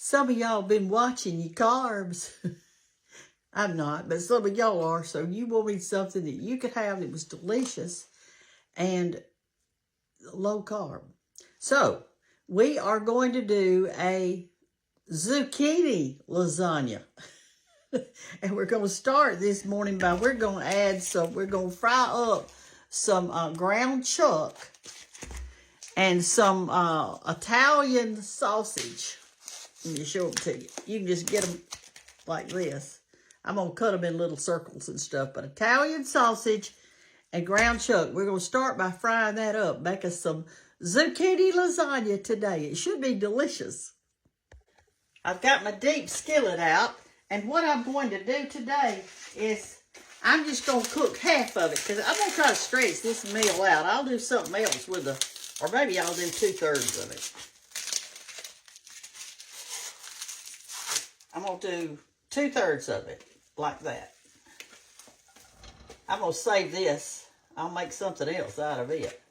Some of y'all been watching your carbs. I'm not, but some of y'all are. So you wanted something that you could have that was delicious and low carb. So we are going to do a zucchini lasagna. And we're going to start this morning by, we're going to fry up some ground chuck and some Italian sausage. Let me show them to you. You can just get them like this. I'm going to cut them in little circles and stuff. But Italian sausage and ground chuck. We're going to start by frying that up. Make us some zucchini lasagna today. It should be delicious. I've got my deep skillet out. And what I'm going to do today is I'm just going to cook half of it. Because I'm going to try to stretch this meal out. I'll do something else with or maybe I'll do 2/3 of it. I'm going to do 2/3 of it, like that. I'm going to save this. I'll make something else out of it.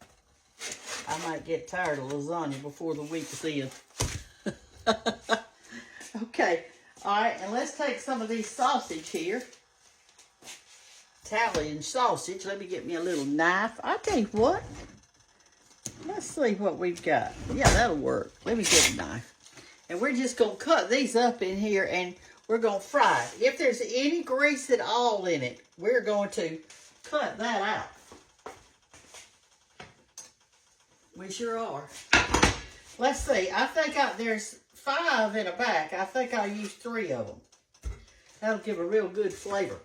I might get tired of lasagna before the week is in. Okay, all right, and let's take some of these sausage here. Italian sausage. Let me get me a little knife. I'll tell you what. Let's see what we've got. Yeah, that'll work. Let me get a knife. And we're just going to cut these up in here and we're going to fry it. If there's any grease at all in it, we're going to cut that out. We sure are. Let's see. I think there's 5 in the back. I think I'll use 3 of them. That'll give a real good flavor.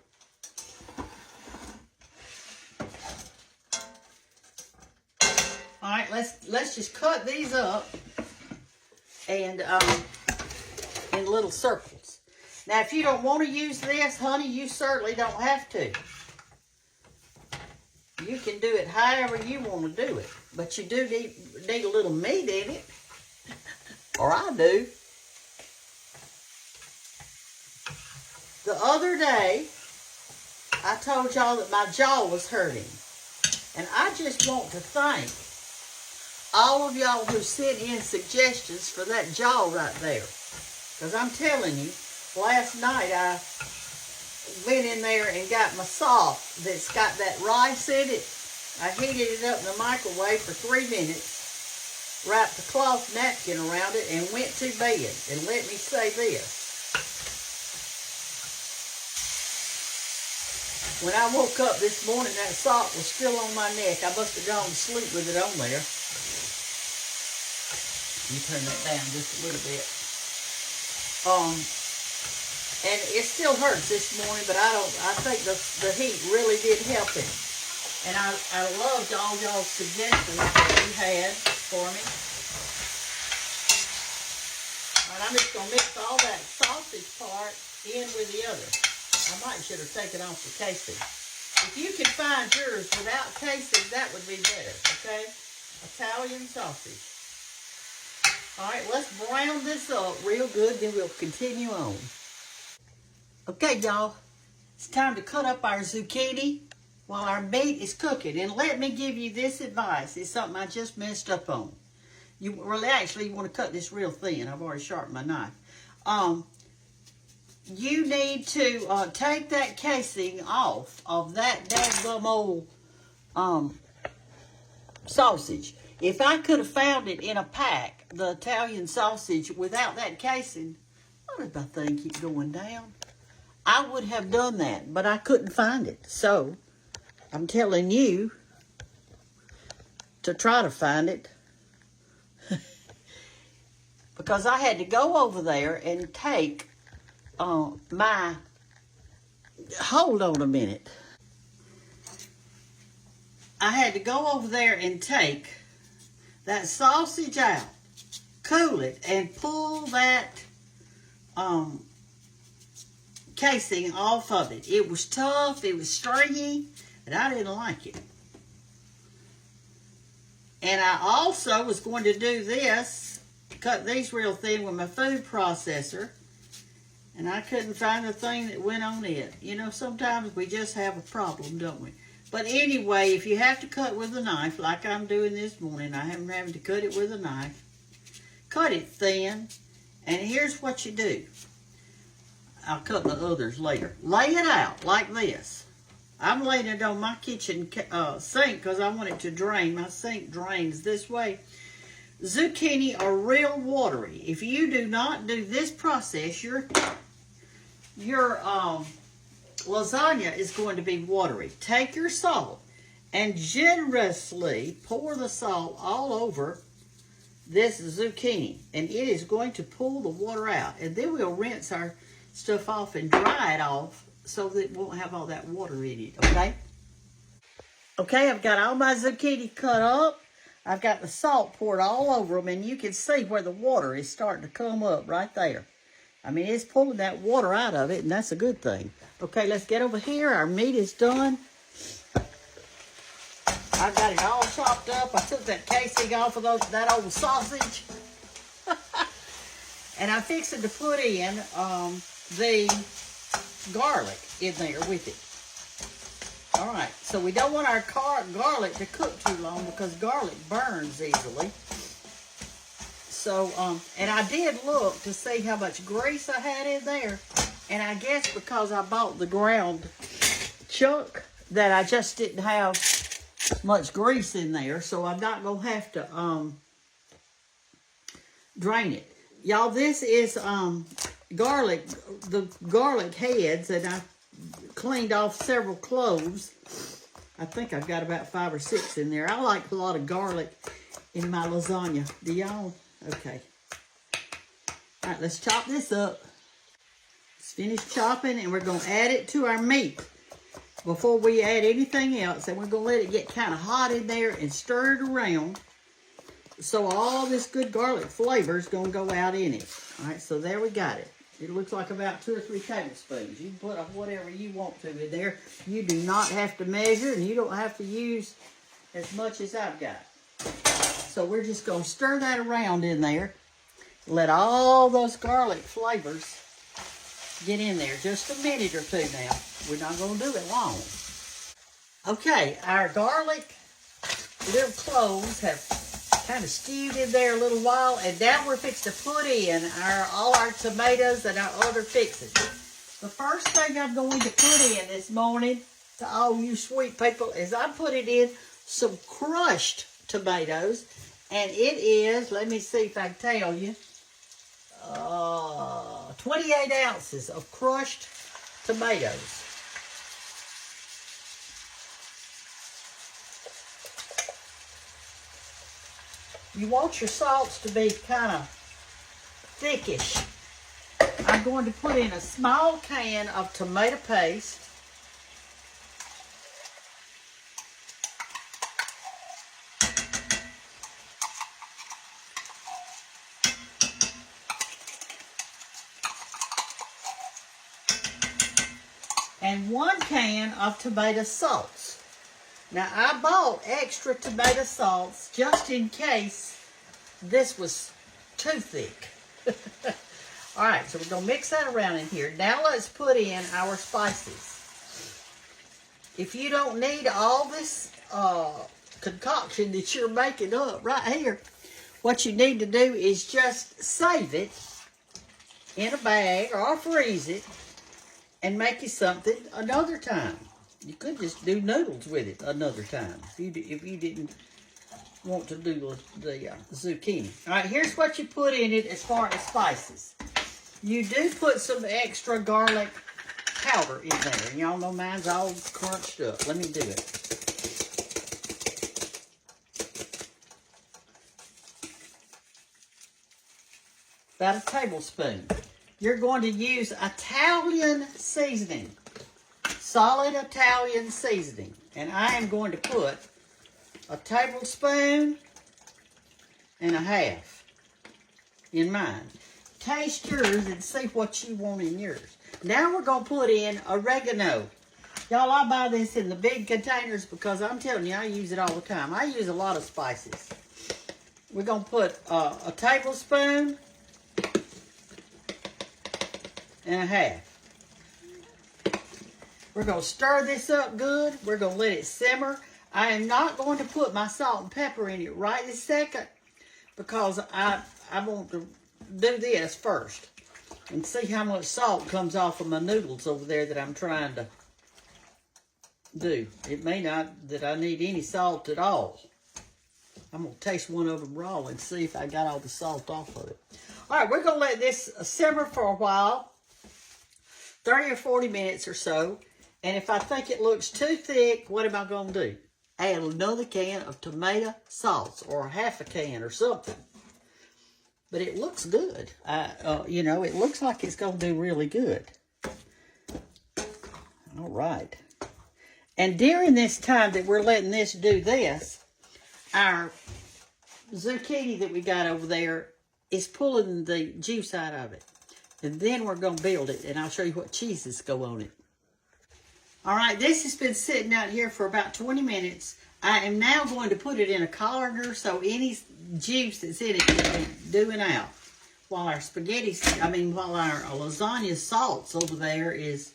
All right, let's just cut these up and in little circles. Now, if you don't want to use this, honey, you certainly don't have to. You can do it however you want to do it, but you do need a little meat in it, or I do. The other day, I told y'all that my jaw was hurting, and I just want to thank all of y'all who sent in suggestions for that jaw right there. Because I'm telling you, last night I went in there and got my salt that's got that rice in it. I heated it up in the microwave for 3 minutes, wrapped a cloth napkin around it, and went to bed. And let me say this. When I woke up this morning, that salt was still on my neck. I must have gone to sleep with it on there. You turn that down just a little bit. And it still hurts this morning, but I think the heat really did help it. And I loved all y'all's suggestions that you had for me. All right, I'm just going to mix all that sausage part in with the other. I should have taken off the casing. If you can find yours without casing, that would be better, okay? Italian sausage. All right, let's brown this up real good, then we'll continue on. Okay, y'all, it's time to cut up our zucchini while our meat is cooking. And let me give you this advice. It's something I just messed up on. You want to cut this real thin. I've already sharpened my knife. You need to take that casing off of that dadgum old sausage. If I could have found it in a pack, the Italian sausage, without that casing, what if my thing keep going down? I would have done that, but I couldn't find it. So, I'm telling you to try to find it. Because I had to go over there and take hold on a minute. I had to go over there and take that sausage out, cool it, and pull that casing off of it. It was tough, it was stringy, and I didn't like it. And I also was going to do this, cut these real thin with my food processor, and I couldn't find the thing that went on it. You know, sometimes we just have a problem, don't we? But anyway, if you have to cut with a knife, like I'm doing this morning, I am having to cut it with a knife. Cut it thin And here's what you do. I'll cut the others later. Lay it out like this. I'm laying it on my kitchen sink because I want it to drain. My sink drains this way. Zucchini are real watery. If you do not do this process, your lasagna is going to be watery. Take your salt and generously pour the salt all over this zucchini, and it is going to pull the water out. And then we'll rinse our stuff off and dry it off so that it won't have all that water in it, okay? Okay, I've got all my zucchini cut up. I've got the salt poured all over them, and you can see where the water is starting to come up right there. I mean, it's pulling that water out of it, and that's a good thing. Okay, let's get over here. Our meat is done. I got it all chopped up. I took that casing off of that old sausage. And I'm fixing to put in the garlic in there with it. All right, so we don't want our garlic to cook too long because garlic burns easily. So, and I did look to see how much grease I had in there. And I guess because I bought the ground chuck that I just didn't have much grease in there. So I'm not going to have to drain it. Y'all, this is garlic, the garlic heads, and I cleaned off several cloves. I think I've got about 5 or 6 in there. I like a lot of garlic in my lasagna. Do y'all? Okay. All right, let's chop this up. Let's finish chopping, and we're going to add it to our meat before we add anything else. And we're going to let it get kind of hot in there and stir it around so all this good garlic flavor is going to go out in it. All right, so there we got it. It looks like about 2 or 3 tablespoons. You can put whatever you want to in there. You do not have to measure, and you don't have to use as much as I've got. So we're just going to stir that around in there. Let all those garlic flavors get in there. Just a minute or 2 now. We're not going to do it long. Okay, our garlic little cloves have kind of stewed in there a little while, and now we're fixing to put in all our tomatoes and our other fixings. The first thing I'm going to put in this morning to all you sweet people is I'm putting in some crushed tomatoes, and it is, let me see if I can tell you, 28 ounces of crushed tomatoes. You want your salts to be kind of thickish. I'm going to put in a small can of tomato paste. And 1 can of tomato salts. Now, I bought extra tomato salts just in case this was too thick. All right, so we're going to mix that around in here. Now, let's put in our spices. If you don't need all this concoction that you're making up right here, what you need to do is just save it in a bag or freeze it and make you something another time. You could just do noodles with it another time if you didn't want to do the zucchini. All right, here's what you put in it as far as spices. You do put some extra garlic powder in there. And y'all know mine's all crunched up. Let me do it. About a tablespoon. You're going to use Italian seasoning. Solid Italian seasoning. And I am going to put a tablespoon and a half in mine. Taste yours and see what you want in yours. Now we're going to put in oregano. Y'all, I buy this in the big containers because I'm telling you, I use it all the time. I use a lot of spices. We're going to put a tablespoon and a half. We're going to stir this up good. We're going to let it simmer. I am not going to put my salt and pepper in it right this second because I want do this first and see how much salt comes off of my noodles over there that I'm trying to do. It may not that I need any salt at all. I'm going to taste one of them raw and see if I got all the salt off of it. All right, we're going to let this simmer for a while, 30 or 40 minutes or so. And if I think it looks too thick, what am I going to do? Add another can of tomato sauce or half a can or something. But it looks good. You know, it looks like it's going to do really good. All right. And during this time that we're letting this do this, our zucchini that we got over there is pulling the juice out of it. And then we're going to build it, and I'll show you what cheeses go on it. All right, this has been sitting out here for about 20 minutes. I am now going to put it in a colander so any juice that's in it can be doing out. While our while our lasagna salts over there is,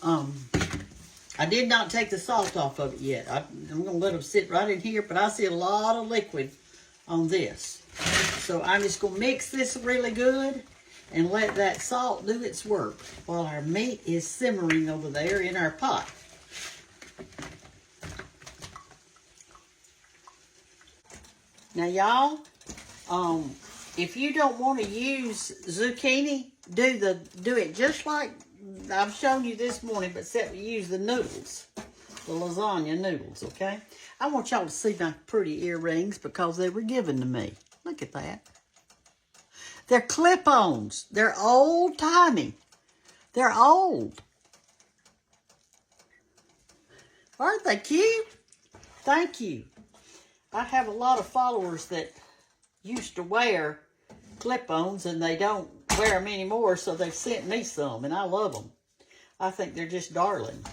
I did not take the salt off of it yet. I'm going to let them sit right in here, but I see a lot of liquid on this. So I'm just going to mix this really good and let that salt do its work while our meat is simmering over there in our pot. Now, y'all, if you don't want to use zucchini, do it just like I've shown you this morning, but except use the noodles, the lasagna noodles, okay? I want y'all to see my pretty earrings because they were given to me. Look at that. They're clip-ons. They're old-timey. They're old. Aren't they cute? Thank you. I have a lot of followers that used to wear clip-ons and they don't wear them anymore, so they've sent me some, and I love them. I think they're just darling.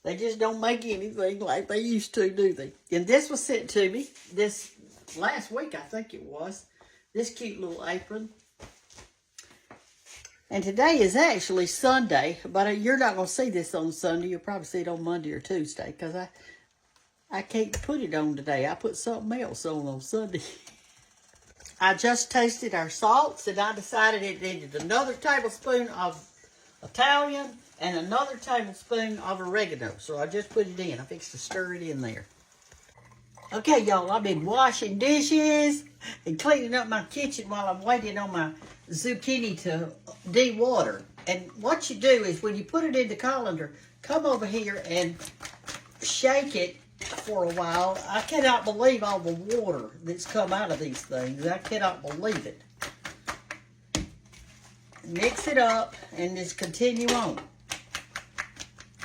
They just don't make anything like they used to, do they? And this was sent to me this last week, I think it was. This cute little apron. And today is actually Sunday, but you're not going to see this on Sunday. You'll probably see it on Monday or Tuesday, because I can't put it on today. I put something else on Sunday. I just tasted our salts, and I decided it needed another tablespoon of Italian and another tablespoon of oregano. So I just put it in. I fixed to stir it in there. Okay, y'all, I've been washing dishes and cleaning up my kitchen while I'm waiting on my zucchini to de-water. And what you do is when you put it in the colander, come over here and shake it for a while. I cannot believe all the water that's come out of these things. I cannot believe it. Mix it up and just continue on.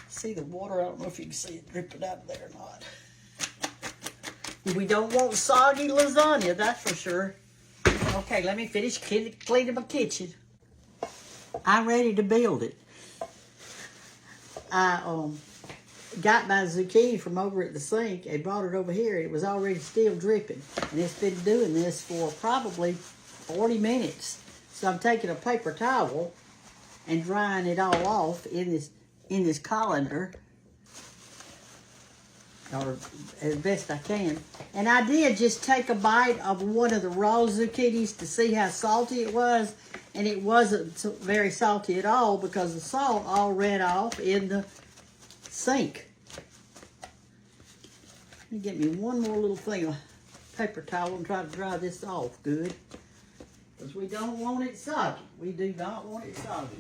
See the water? I don't know if you can see it dripping out of there or not. We don't want soggy lasagna, that's for sure. Okay, let me finish cleaning my kitchen. I'm ready to build it. I got my zucchini from over at the sink and brought it over here. It was already still dripping. And it's been doing this for probably 40 minutes. So I'm taking a paper towel and drying it all off in this colander, or as best I can. And I did just take a bite of one of the raw zucchinis to see how salty it was, and it wasn't very salty at all because the salt all ran off in the sink. Let me get me one more little thing of paper towel and try to dry this off good, because we don't want it soggy. We do not want it soggy.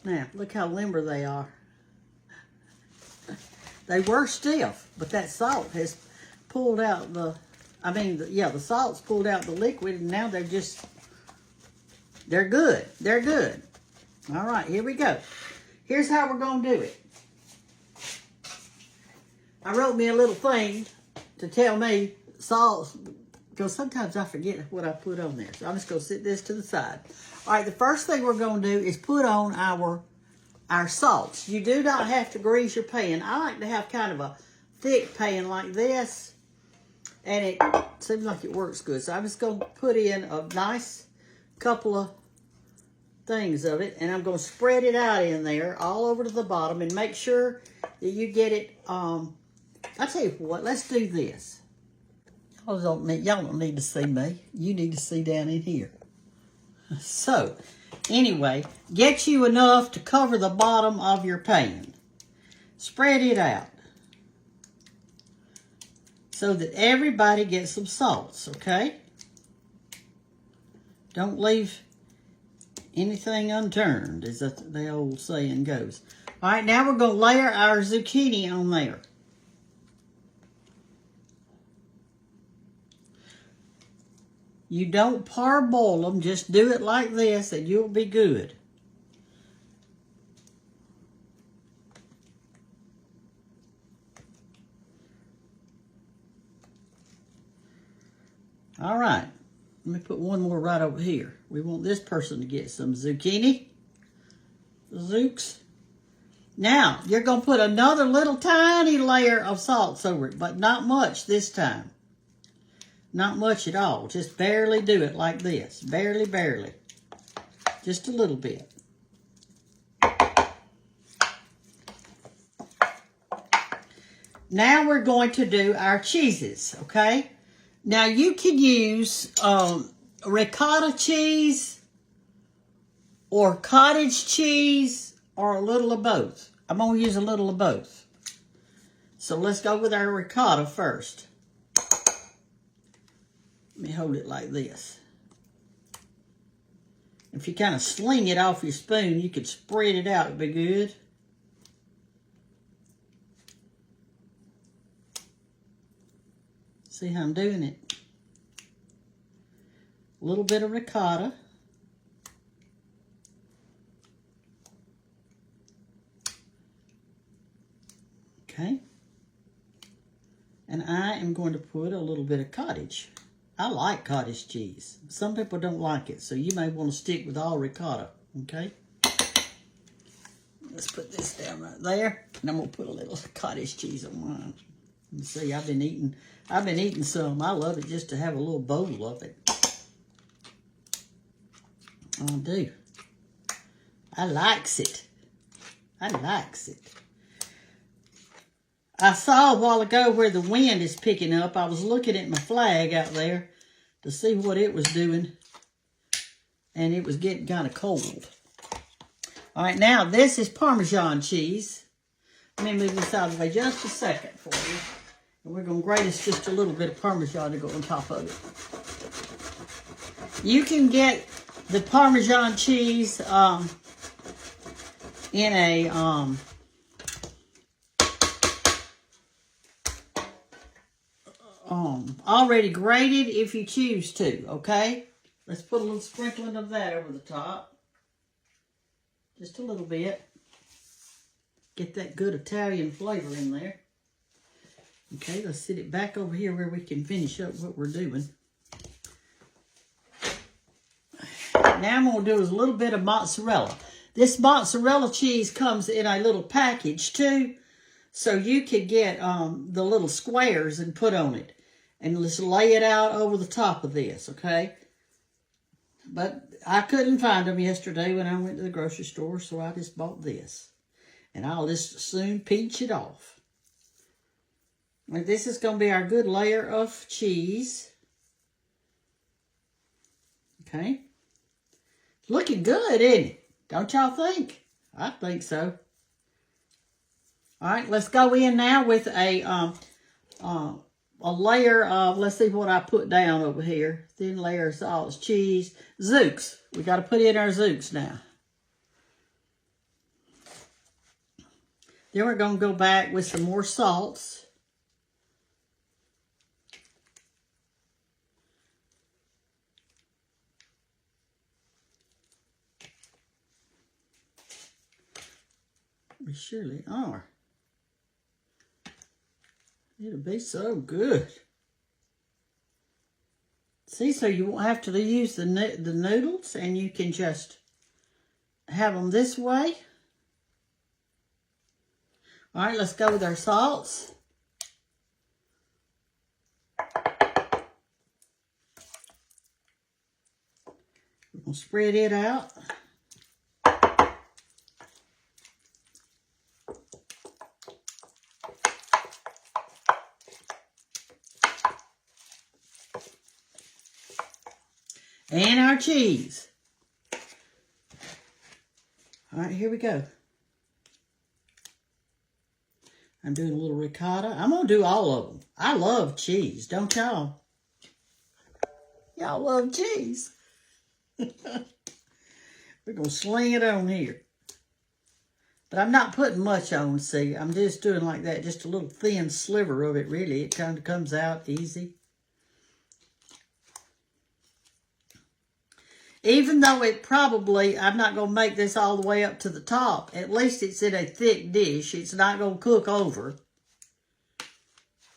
Now, look how limber they are. They were stiff, but that salt has pulled out the salt's pulled out the liquid, and now they're good. They're good. All right, here we go. Here's how we're going to do it. I wrote me a little thing to tell me salt, because sometimes I forget what I put on there. So I'm just going to set this to the side. All right, the first thing we're going to do is put on our salts. You do not have to grease your pan. I like to have kind of a thick pan like this, and it seems like it works good. So I'm just going to put in a nice couple of things of it, and I'm going to spread it out in there all over to the bottom and make sure that you get it. I'll tell you what, let's do this. Y'all don't need to see me. You need to see down in here. So, anyway, get you enough to cover the bottom of your pan. Spread it out so that everybody gets some salts, okay? Don't leave anything unturned, as the old saying goes. All right, now we're going to layer our zucchini on there. You don't parboil them, just do it like this and you'll be good. All right, let me put one more right over here. We want this person to get some zucchini. Zooks. Now, you're going to put another little tiny layer of salts over it, but not much this time. Not much at all. Just barely do it like this. Barely, barely. Just a little bit. Now we're going to do our cheeses, okay? Now you can use ricotta cheese or cottage cheese or a little of both. I'm going to use a little of both. So let's go with our ricotta first. Let me hold it like this. If you kind of sling it off your spoon, you could spread it out. It'd be good. See how I'm doing it? A little bit of ricotta. Okay. And I am going to put a little bit of cottage. I like cottage cheese. Some people don't like it, so you may want to stick with all ricotta, okay? Let's put this down right there, and I'm gonna put a little cottage cheese on mine. You see, I've been eating some. I love it just to have a little bowl of it. I do. I likes it. I likes it. I saw a while ago where the wind is picking up. I was looking at my flag out there to see what it was doing. And it was getting kind of cold. All right, now this is Parmesan cheese. Let me move this out of the way just a second for you. And we're going to grate us just a little bit of Parmesan to go on top of it. You can get the Parmesan cheese in a... already grated if you choose to, okay? Let's put a little sprinkling of that over the top. Just a little bit. Get that good Italian flavor in there. Okay, let's sit it back over here where we can finish up what we're doing. Now I'm going to do is a little bit of mozzarella. This mozzarella cheese comes in a little package too. So you could get the little squares and put on it. And let's lay it out over the top of this, okay? But I couldn't find them yesterday when I went to the grocery store, so I just bought this. And I'll just soon pinch it off. And this is going to be our good layer of cheese. Okay? Looking good, isn't it? Don't y'all think? I think so. All right, let's go in now with a layer of, let's see what I put down over here. Thin layer of sauce, cheese, zooks. We got to put in our zooks now. Then we're going to go back with some more salts. We surely are. It'll be so good. See, so you won't have to use the noodles, and you can just have them this way. All right, let's go with our salts. We're going to spread it out. And our cheese. All right, here we go. I'm doing a little ricotta. I'm going to do all of them. I love cheese, don't y'all? Y'all love cheese. We're going to sling it on here. But I'm not putting much on, see. I'm just doing like that, just a little thin sliver of it, really. It kind of comes out easy. Even though it probably, I'm not going to make this all the way up to the top. At least it's in a thick dish. It's not going to cook over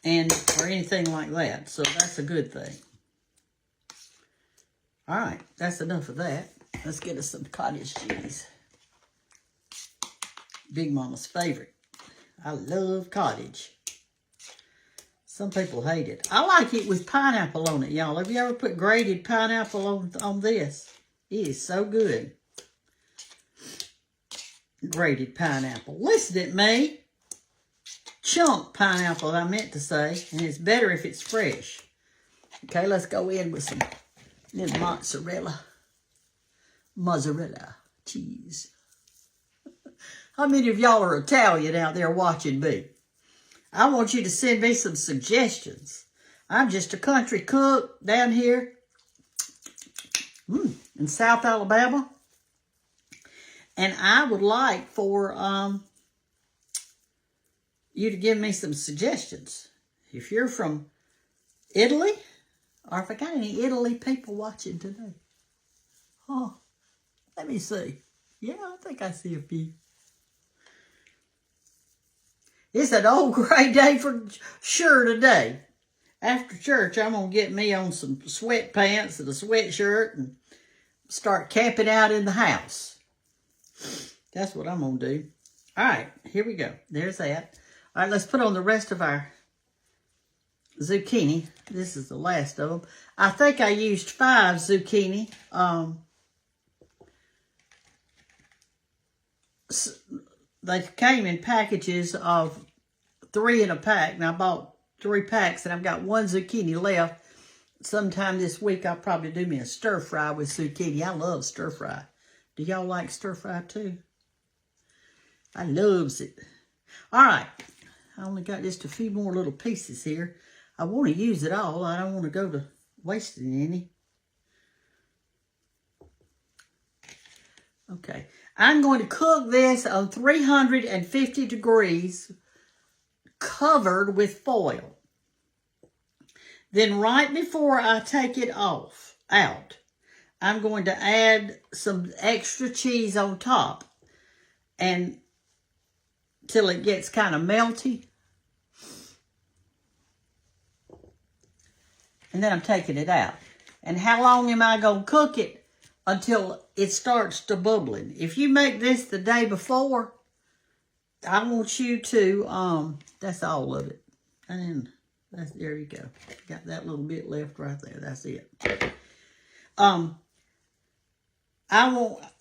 or anything like that. So that's a good thing. All right, that's enough of that. Let's get us some cottage cheese. Big Mama's favorite. I love cottage. Some people hate it. I like it with pineapple on it, y'all. Have you ever put grated pineapple on this? It is so good. Grated pineapple. Listen at me. Chunk pineapple, I meant to say. And it's better if it's fresh. Okay, let's go in with some little mozzarella cheese. How many of y'all are Italian out there watching me? I want you to send me some suggestions. I'm just a country cook down here in South Alabama. And I would like for you to give me some suggestions. If you're from Italy, or if I got any Italy people watching today. Oh, let me see. Yeah, I think I see a few. It's an old great day for sure today. After church, I'm going to get me on some sweatpants and a sweatshirt and start camping out in the house. That's what I'm going to do. All right, here we go. There's that. All right, let's put on the rest of our zucchini. This is the last of them. I think I used 5 zucchini. They came in packages of 3 in a pack. And I bought 3 packs and I've got 1 zucchini left. Sometime this week I'll probably do me a stir fry with zucchini. I love stir fry. Do y'all like stir fry too? I loves it. All right. I only got just a few more little pieces here. I want to use it all. I don't want to go to wasting any. Okay. I'm going to cook this on 350 degrees, covered with foil. Then right before I take it out, I'm going to add some extra cheese on top and till it gets kind of melty. And then I'm taking it out. And how long am I going to cook it? Until it starts to bubbling. If you make this the day before, I want you to, that's all of it. And there you go. Got that little bit left right there. That's it.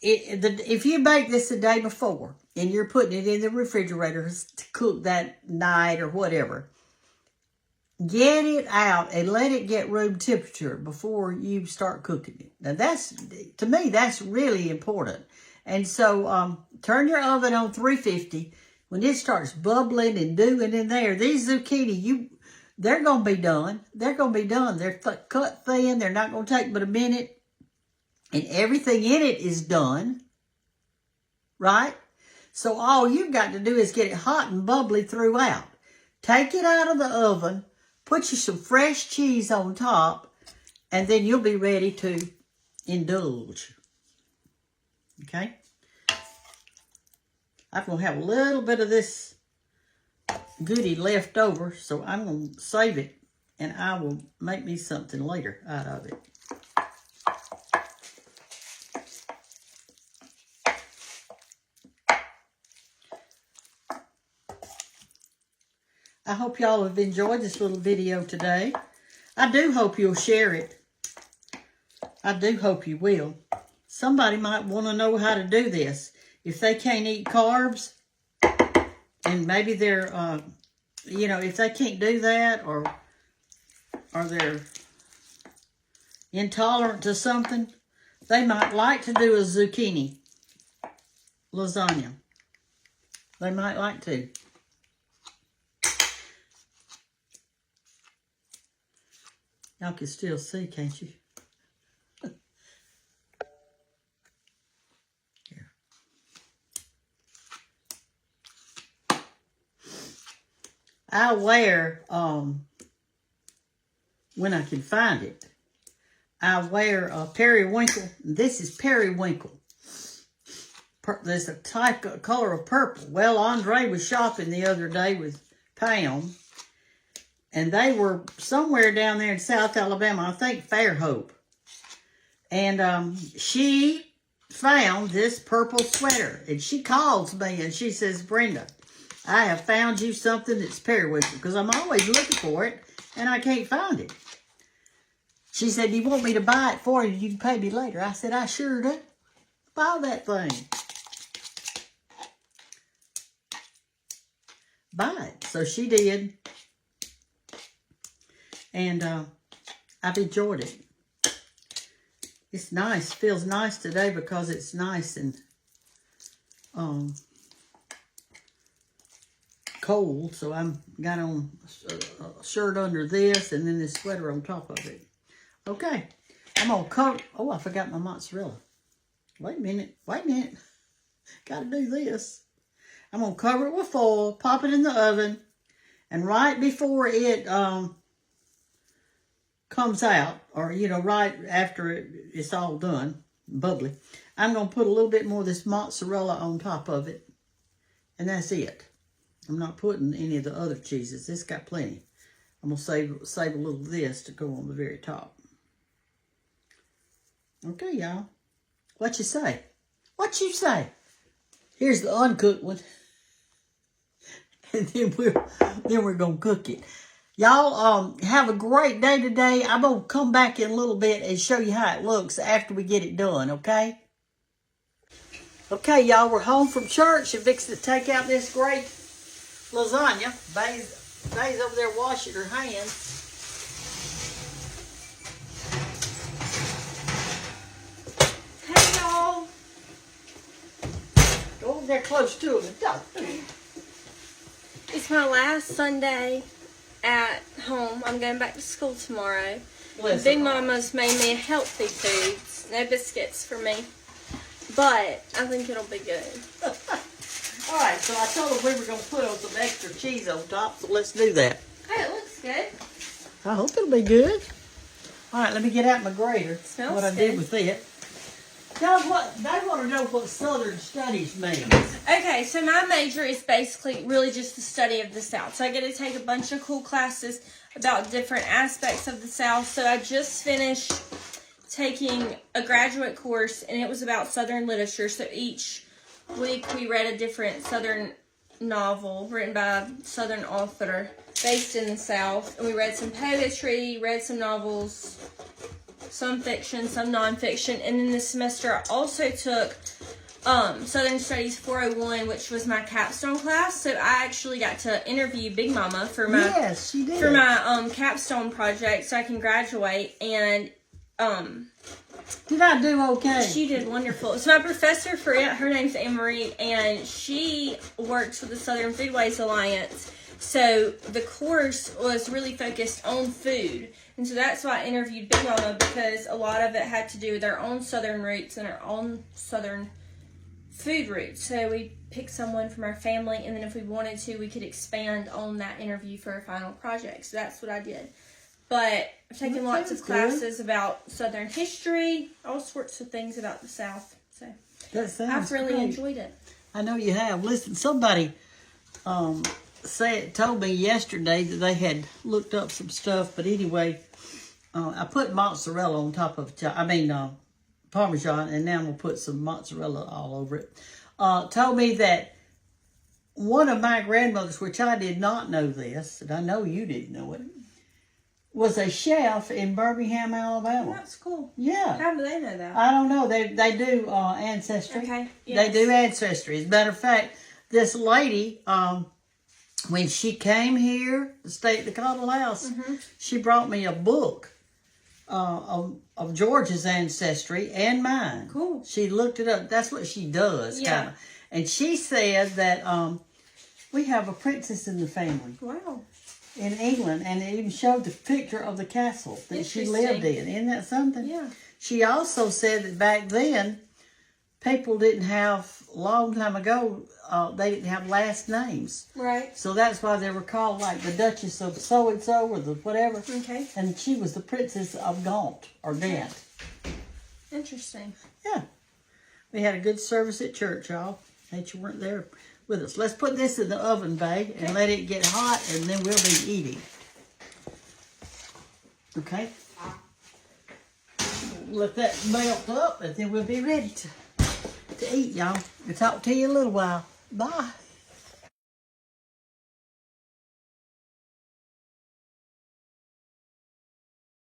If you bake this the day before and you're putting it in the refrigerator to cook that night or whatever, get it out and let it get room temperature before you start cooking it. Now to me, that's really important. And so turn your oven on 350. When it starts bubbling and doing in there, these zucchini, they're going to be done. They're going to be done. They're cut thin. They're not going to take but a minute. And everything in it is done. Right? So all you've got to do is get it hot and bubbly throughout. Take it out of the oven. Put you some fresh cheese on top, and then you'll be ready to indulge. Okay? I'm going to have a little bit of this goodie left over, so I'm going to save it, and I will make me something later out of it. I hope y'all have enjoyed this little video today. I do hope you'll share it. I do hope you will. Somebody might want to know how to do this. If they can't eat carbs, and maybe they're, if they can't do that, or they're, intolerant to something, they might like to do a zucchini lasagna. They might like to. Y'all can still see, can't you? Here. I wear, when I can find it, I wear a periwinkle. This is periwinkle. There's a type of color of purple. Well, Andre was shopping the other day with Pam, and they were somewhere down there in South Alabama, I think Fairhope. And she found this purple sweater, and she calls me and she says, Brenda, I have found you something that's periwinkle, because I'm always looking for it and I can't find it. She said, you want me to buy it for you? You can pay me later. I said, I sure do. Buy that thing. Buy it. So she did. And I've enjoyed it. It's nice. Feels nice today because it's nice and cold. So I'm got on a shirt under this and then this sweater on top of it. Okay. I'm going to cover. Oh, I forgot my mozzarella. Wait a minute. Got to do this. I'm going to cover it with foil, pop it in the oven, and right before it comes out, or, you know, right after it's all done, bubbly, I'm going to put a little bit more of this mozzarella on top of it, and that's it. I'm not putting any of the other cheeses. This got plenty. I'm going to save a little of this to go on the very top. Okay, y'all. What you say? What you say? Here's the uncooked one. And then we're going to cook it. Y'all have a great day today. I'm going to come back in a little bit and show you how it looks after we get it done, okay? Okay, y'all, we're home from church and fixing to take out this great lasagna. Bay's over there washing her hands. Hey, y'all. Go over there close to him and talk. It's my last Sunday at home. I'm going back to school tomorrow. Listen, Big Mama's made me healthy foods. No biscuits for me. But I think it'll be good. All right, so I told her we were going to put on some extra cheese on top, so let's do that. Hey, it looks good. I hope it'll be good. All right, let me get out my grater. Smells what I good. did with it. Tell them what they want to know what Southern Studies means. Okay, so my major is basically really just the study of the South. So I get to take a bunch of cool classes about different aspects of the South. So I just finished taking a graduate course, and it was about Southern literature. So each week we read a different Southern novel written by a Southern author based in the South. And we read some poetry, read some novels, some fiction, some nonfiction. And then this semester I also took Southern Studies 401, which was my capstone class. So I actually got to interview Big Mama for my yes, she did. for my capstone project, so I can graduate. And did I do okay? she did wonderful. So my professor for it, her name's Anne-Marie, and she works for the Southern Foodways Alliance. So the course was really focused on food. And so that's why I interviewed Big Mama, because a lot of it had to do with our own Southern roots and our own Southern food roots. So we picked someone from our family, and then if we wanted to, we could expand on that interview for a final project. So that's what I did. But I've taken lots of classes about Southern history, all sorts of things about the South. So I've really enjoyed it. I know you have. Listen, somebody told me yesterday that they had looked up some stuff, but anyway, I put mozzarella on top of Parmesan, and now I'm going to put some mozzarella all over it. Told me that one of my grandmothers, which I did not know this, and I know you didn't know it, was a chef in Birmingham, Alabama. That's cool. Yeah. How do they know that? I don't know. They do Ancestry. Okay. Yes. They do Ancestry. As a matter of fact, this lady, when she came here to stay at the Cottle House, she brought me a book of George's ancestry and mine. Cool. She looked it up. That's what she does, Yeah. kind of. And she said that we have a princess in the family Wow. in England, and it even showed the picture of the castle that she lived in. Isn't that something? Yeah. She also said that back then, people didn't have, a long time ago, they didn't have last names. Right. So that's why they were called like the Duchess of so-and-so or the whatever. Okay. And she was the Princess of Gaunt, or Gantt. Interesting. Yeah. We had a good service at church, y'all. Hate you weren't there with us. Let's put this in the oven, babe, and let it get hot, and then we'll be eating. Okay? Let that melt up, and then we'll be ready to eat, y'all. We'll talk to you in a little while. Bye.